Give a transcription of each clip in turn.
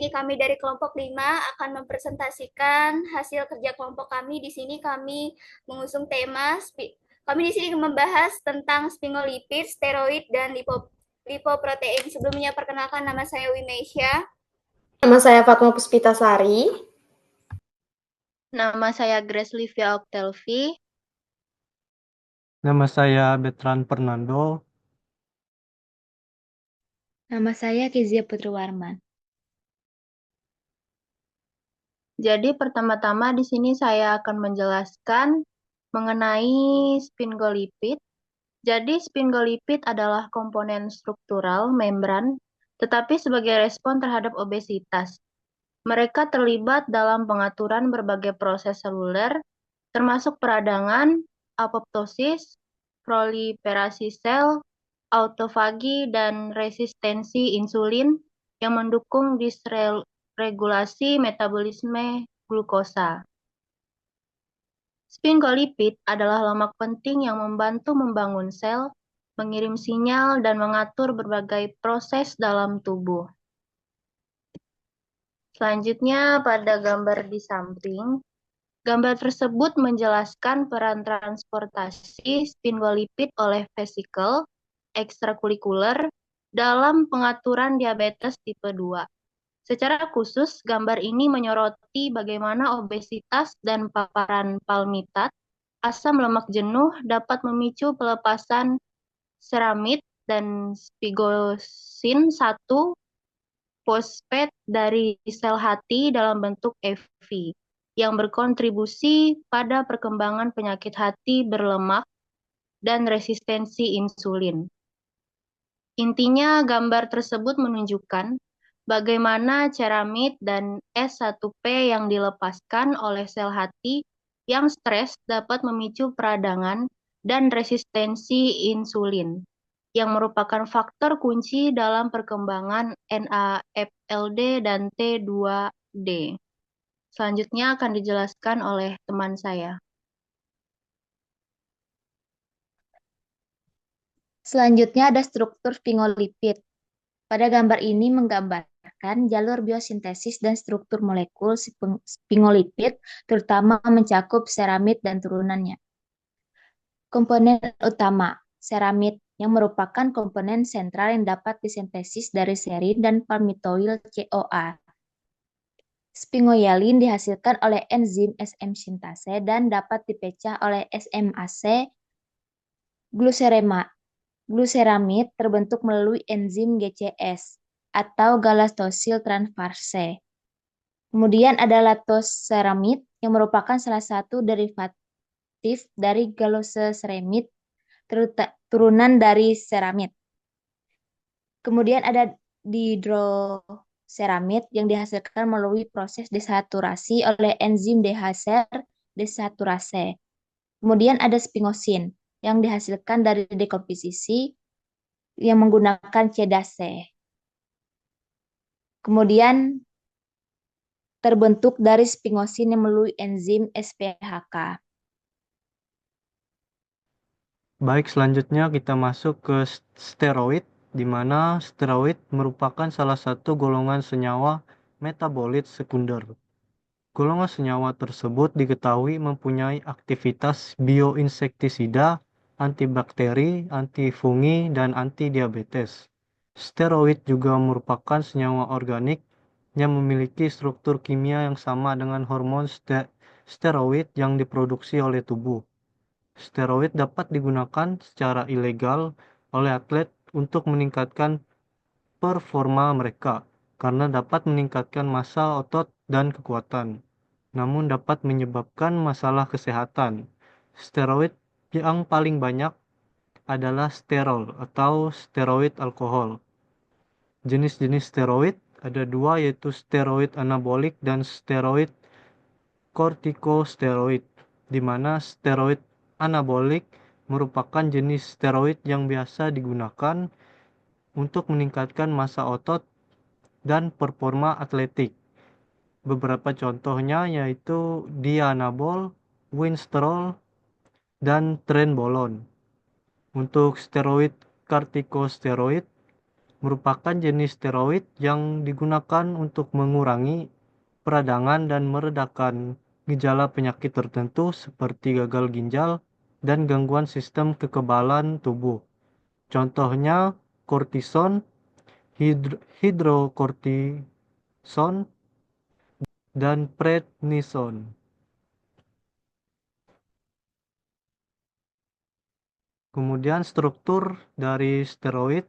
sini kami dari kelompok 5 akan mempresentasikan hasil kerja kelompok kami. Di sini kami mengusung tema kami di sini membahas tentang sphingolipid, steroid, dan lipoprotein. Sebelumnya perkenalkan, nama saya Wimeisha. Nama saya Fatma Puspitasari. Nama saya Grace Livia Octelvi. Nama saya Betran Fernando. Nama saya Kezia Putri Warman. Jadi pertama-tama di sini saya akan menjelaskan mengenai sphingolipid. Jadi sphingolipid adalah komponen struktural membran, tetapi sebagai respon terhadap obesitas. Mereka terlibat dalam pengaturan berbagai proses seluler, termasuk peradangan, apoptosis, proliferasi sel, autofagi, dan resistensi insulin yang mendukung dysregulasi metabolisme glukosa. Sphingolipid adalah lemak penting yang membantu membangun sel, mengirim sinyal, dan mengatur berbagai proses dalam tubuh. Selanjutnya pada gambar di samping, gambar tersebut menjelaskan peran transportasi sphingolipid oleh vesikel ekstrakurikuler dalam pengaturan diabetes tipe 2. Secara khusus, gambar ini menyoroti bagaimana obesitas dan paparan palmitat, asam lemak jenuh dapat memicu pelepasan seramid dan sphingosine 1 fosfat dari sel hati dalam bentuk EV yang berkontribusi pada perkembangan penyakit hati berlemak dan resistensi insulin. Intinya, gambar tersebut menunjukkan bagaimana ceramid dan S1P yang dilepaskan oleh sel hati yang stres dapat memicu peradangan dan resistensi insulin, yang merupakan faktor kunci dalam perkembangan NAFLD dan T2D. Selanjutnya akan dijelaskan oleh teman saya. Selanjutnya ada struktur sphingolipid. Pada gambar ini menggambarkan jalur biosintesis dan struktur molekul sphingolipid, terutama mencakup seramid dan turunannya. Komponen utama, seramid, yang merupakan komponen sentral yang dapat disintesis dari serin dan palmitoyl CoA. Sphingolipid dihasilkan oleh enzim SM sintase dan dapat dipecah oleh SMAC. Gluceramid terbentuk melalui enzim GCS atau galactosyl transferase. Kemudian ada lactoseramid yang merupakan salah satu derivatif dari glucoceramid, turunan dari seramid. Kemudian ada dihidroseramid yang dihasilkan melalui proses desaturasi oleh enzim desaturase. Kemudian ada sphingosine yang dihasilkan dari dekomposisi yang menggunakan CDAC. Kemudian terbentuk dari sphingosine yang melalui enzim SPHK. Baik, selanjutnya kita masuk ke steroid, di mana steroid merupakan salah satu golongan senyawa metabolit sekunder. Golongan senyawa tersebut diketahui mempunyai aktivitas bioinsektisida, antibakteri, antifungi, dan antidiabetes. Steroid juga merupakan senyawa organik yang memiliki struktur kimia yang sama dengan hormon steroid yang diproduksi oleh tubuh. Steroid dapat digunakan secara ilegal oleh atlet untuk meningkatkan performa mereka karena dapat meningkatkan massa otot dan kekuatan, namun dapat menyebabkan masalah kesehatan. Steroid yang paling banyak adalah sterol atau steroid alkohol. Jenis-jenis steroid ada dua, yaitu steroid anabolik dan steroid kortikosteroid, di mana steroid anabolik merupakan jenis steroid yang biasa digunakan untuk meningkatkan massa otot dan performa atletik. Beberapa contohnya yaitu dianabol, winstrol, dan trenbolone. Untuk steroid kortikosteroid merupakan jenis steroid yang digunakan untuk mengurangi peradangan dan meredakan gejala penyakit tertentu seperti gagal ginjal dan gangguan sistem kekebalan tubuh. Contohnya kortison, hidrokortison, dan prednison. Kemudian struktur dari steroid.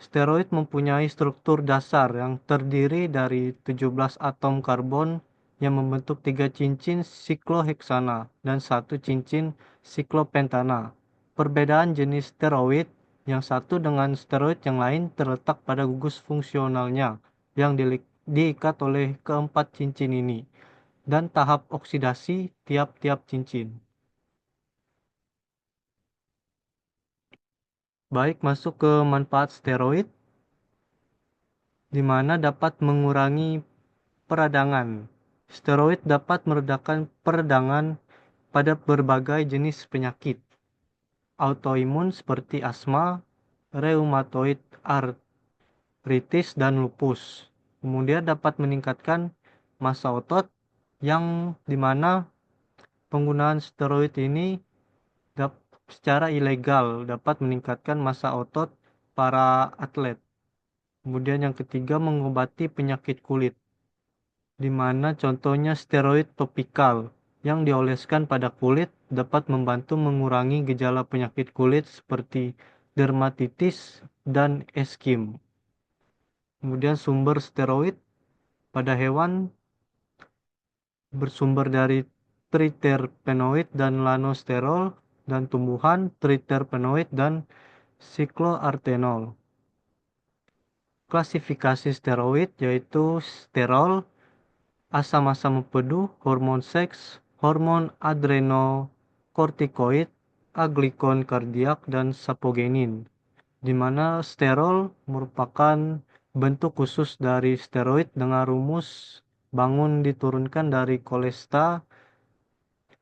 Steroid mempunyai struktur dasar yang terdiri dari 17 atom karbon yang membentuk 3 cincin sikloheksana dan 1 cincin siklopentana. Perbedaan jenis steroid yang satu dengan steroid yang lain terletak pada gugus fungsionalnya yang diikat oleh keempat cincin ini dan tahap oksidasi tiap-tiap cincin. Baik, masuk ke manfaat steroid, di mana dapat mengurangi peradangan. Steroid dapat meredakan peradangan pada berbagai jenis penyakit autoimun seperti asma, rheumatoid arthritis, dan lupus. Kemudian dapat meningkatkan massa otot yang dimana penggunaan steroid ini secara ilegal dapat meningkatkan massa otot para atlet. Kemudian yang ketiga, mengobati penyakit kulit, di mana contohnya steroid topikal yang dioleskan pada kulit dapat membantu mengurangi gejala penyakit kulit seperti dermatitis dan eskim. Kemudian sumber steroid pada hewan bersumber dari triterpenoid dan lanosterol, dan tumbuhan triterpenoid dan sikloartenol. Klasifikasi steroid yaitu sterol, asam-asam empedu, hormon seks, hormon adrenokortikoid, aglikon kardiak, dan sapogenin, di mana sterol merupakan bentuk khusus dari steroid dengan rumus bangun diturunkan dari kolesta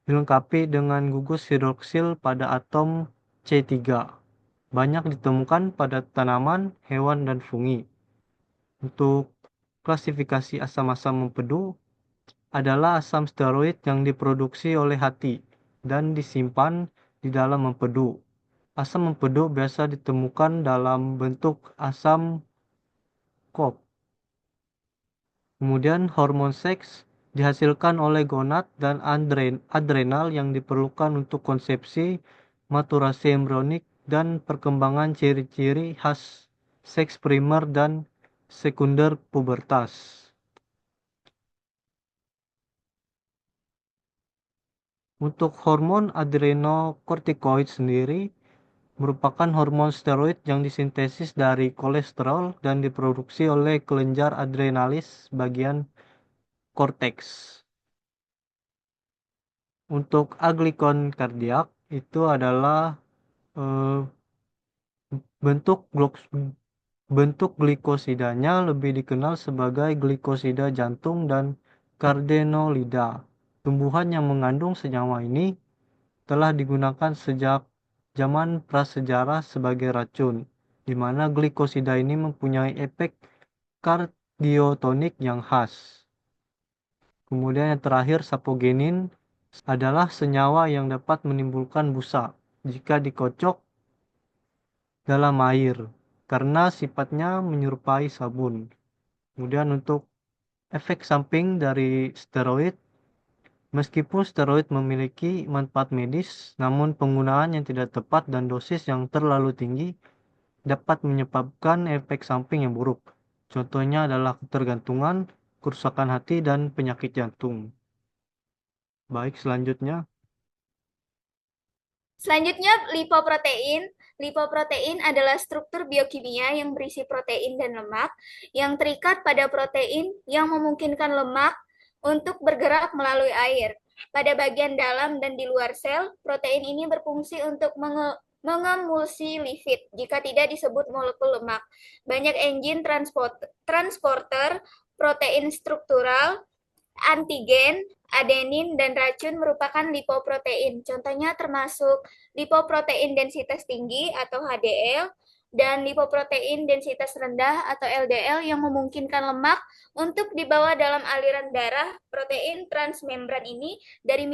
dilengkapi dengan gugus hidroksil pada atom C3. Banyak ditemukan pada tanaman, hewan, dan fungi. Untuk klasifikasi asam-asam empedu adalah asam steroid yang diproduksi oleh hati dan disimpan di dalam empedu. Asam empedu biasa ditemukan dalam bentuk asam KOP. Kemudian hormon seks dihasilkan oleh gonad dan adrenal yang diperlukan untuk konsepsi, maturasi embrionik, dan perkembangan ciri-ciri khas seks primer dan sekunder pubertas. Untuk hormon adrenokortikoid sendiri merupakan hormon steroid yang disintesis dari kolesterol dan diproduksi oleh kelenjar adrenalis bagian korteks. Untuk aglikon kardiak itu adalah bentuk glikosidanya lebih dikenal sebagai glikosida jantung dan kardenolida. Tumbuhan yang mengandung senyawa ini telah digunakan sejak zaman prasejarah sebagai racun, di mana glikosida ini mempunyai efek kardiotonik yang khas. Kemudian yang terakhir, sapogenin adalah senyawa yang dapat menimbulkan busa jika dikocok dalam air karena sifatnya menyerupai sabun. Kemudian untuk efek samping dari steroid, meskipun steroid memiliki manfaat medis, namun penggunaan yang tidak tepat dan dosis yang terlalu tinggi dapat menyebabkan efek samping yang buruk. Contohnya adalah ketergantungan, kerusakan hati, dan penyakit jantung. Baik, selanjutnya. Selanjutnya, lipoprotein. Lipoprotein adalah struktur biokimia yang berisi protein dan lemak yang terikat pada protein yang memungkinkan lemak untuk bergerak melalui air. Pada bagian dalam dan di luar sel, protein ini berfungsi untuk mengemulsi lipid jika tidak disebut molekul lemak. Banyak enzim transporter protein struktural, antigen, adenin, dan racun merupakan lipoprotein. Contohnya termasuk lipoprotein densitas tinggi atau HDL, dan lipoprotein densitas rendah atau LDL yang memungkinkan lemak untuk dibawa dalam aliran darah. Protein transmembran ini dari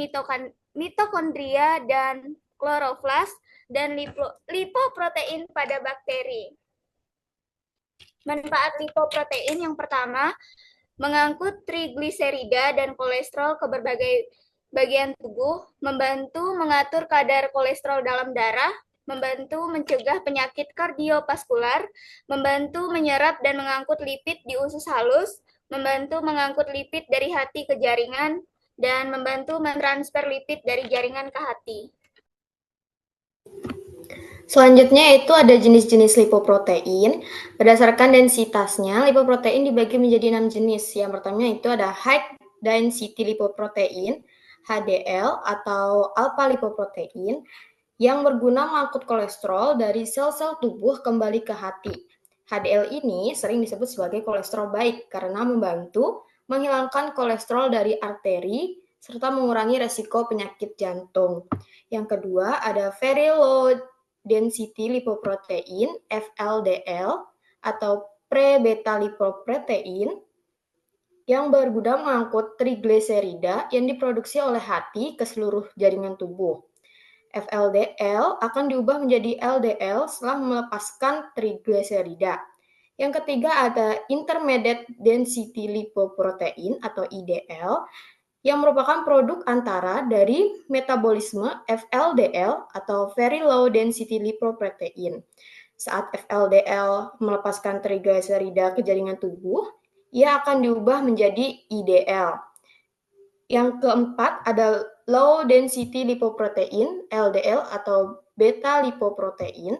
mitokondria dan kloroflas dan lipoprotein pada bakteri. Manfaat lipoprotein yang pertama, mengangkut trigliserida dan kolesterol ke berbagai bagian tubuh, membantu mengatur kadar kolesterol dalam darah, membantu mencegah penyakit kardiovaskular, membantu menyerap dan mengangkut lipid di usus halus, membantu mengangkut lipid dari hati ke jaringan, dan membantu mentransfer lipid dari jaringan ke hati. Selanjutnya itu ada jenis-jenis lipoprotein. Berdasarkan densitasnya, lipoprotein dibagi menjadi 6 jenis. Yang pertama itu ada high density lipoprotein, HDL atau alpha lipoprotein, yang berguna mengangkut kolesterol dari sel-sel tubuh kembali ke hati. HDL ini sering disebut sebagai kolesterol baik karena membantu menghilangkan kolesterol dari arteri serta mengurangi resiko penyakit jantung. Yang kedua ada very low density lipoprotein (FLDL) atau pre-beta lipoprotein yang berguna mengangkut trigliserida yang diproduksi oleh hati ke seluruh jaringan tubuh. FLDL akan diubah menjadi LDL setelah melepaskan trigliserida. Yang ketiga ada intermediate density lipoprotein atau IDL yang merupakan produk antara dari metabolisme FLDL atau very low density lipoprotein. Saat FLDL melepaskan trigliserida ke jaringan tubuh, ia akan diubah menjadi IDL. Yang keempat ada low density lipoprotein LDL atau beta lipoprotein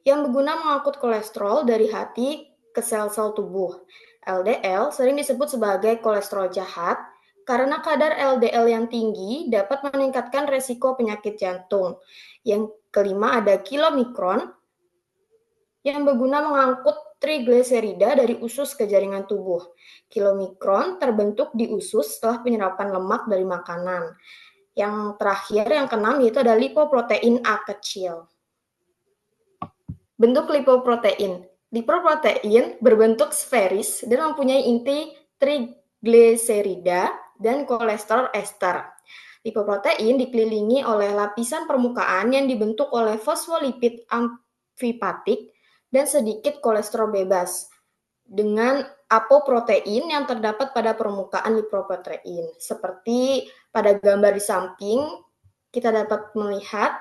yang berguna mengangkut kolesterol dari hati ke sel-sel tubuh. LDL sering disebut sebagai kolesterol jahat karena kadar LDL yang tinggi dapat meningkatkan resiko penyakit jantung. Yang kelima ada kilomikron yang berguna mengangkut trigliserida dari usus ke jaringan tubuh. Kilomikron terbentuk di usus setelah penyerapan lemak dari makanan. Yang terakhir, yang keenam, yaitu ada lipoprotein A kecil. Bentuk lipoprotein. Lipoprotein berbentuk sferis dan mempunyai inti trigliserida dan kolesterol ester. Lipoprotein dikelilingi oleh lapisan permukaan yang dibentuk oleh fosfolipid amfipatik dan sedikit kolesterol bebas dengan apoprotein yang terdapat pada permukaan lipoprotein. Seperti pada gambar di samping, kita dapat melihat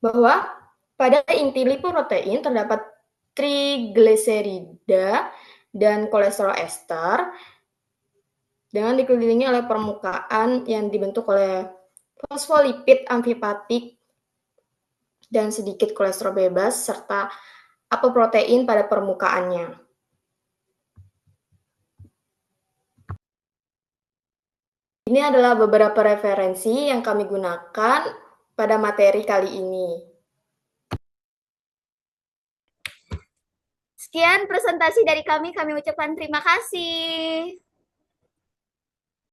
bahwa pada inti lipoprotein terdapat trigliserida dan kolesterol ester dengan dikelilingi oleh permukaan yang dibentuk oleh fosfolipid amfipatik dan sedikit kolesterol bebas serta apoprotein pada permukaannya. Ini adalah beberapa referensi yang kami gunakan pada materi kali ini. Sekian presentasi dari kami ucapkan terima kasih.